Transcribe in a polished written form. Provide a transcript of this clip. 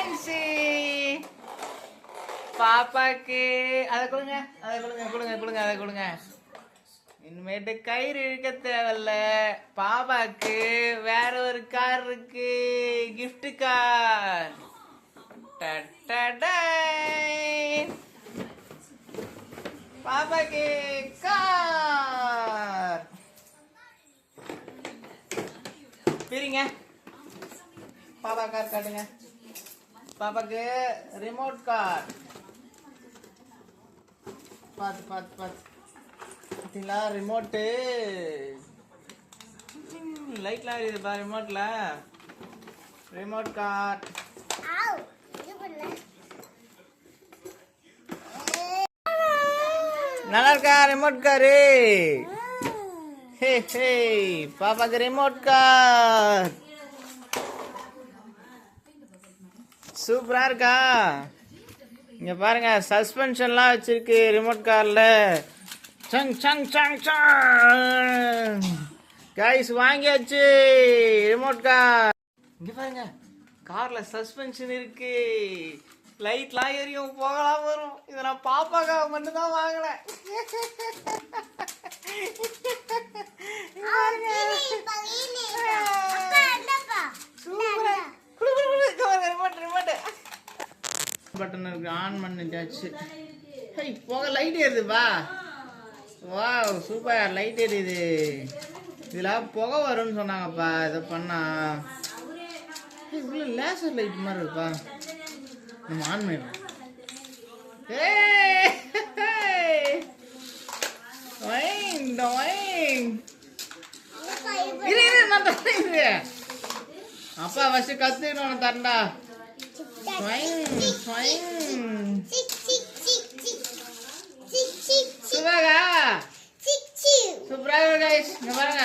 Fancy பாப்பாக்கு அதை கொடுங்க, அதை கொடுங்க, கொடுங்க, கொடுங்க, அதை கொடுங்க. இனிமேட்டு கயிறு இழுக்க தேவையில்ல. பாப்பாக்கு வேற ஒரு கார் இருக்கு, கிஃப்ட் கார். பாப்பாக்கு கார். பிரிங்க. பாப்பா கார் காட்டுங்க. பாப்பாக்கு ரிமோட் கார். பார்த்து பார்த்து பார்த்து பார்த்தீங்களா? ரிமோட்டு லைட்லாம் இருக்குது பா. ரிமோட்ல ரிமோட் கார். நல்லா இருக்கா ரிமோட் காரு? ஹே ஹே, பாப்பாக்கு ரிமோட் கார் சூப்பரா இருக்கா? இங்க பாருங்க, சஸ்பென்ஷன்லாம் வச்சிருக்கு ரிமோட் கார்ல. சங் சங் சங் சங். கைஸ் வாங்கியாச்சு ரிமோட் கார். இங்க பாருங்க, கார்ல சஸ்பென்ஷன் இருக்கு, லைட்லாம் எரியும், போகலாம் வரும். இதை நான் பாப்பாக்காக மட்டும் தான் வாங்கினேன். பட்டன் இருக்கு, ஆன் பண்ணிட்டாச்சு. போக லைட் எரியுதுப்பா. வாவ் சூப்பர், லைட் எரியுது. இதில் புகை வரும்னு சொன்னாங்கப்பா. இதை பண்ணா இவ்வளோ லேசர் லைட் மாதிரி இருக்குப்பா. நம்ம ஆன் பண்ணிடலாம். அப்பா ஃபர்ஸ்ட் கத்துக்கணும் தரண்டா. சூப்பரா கைஸ், இங்க பாருங்க.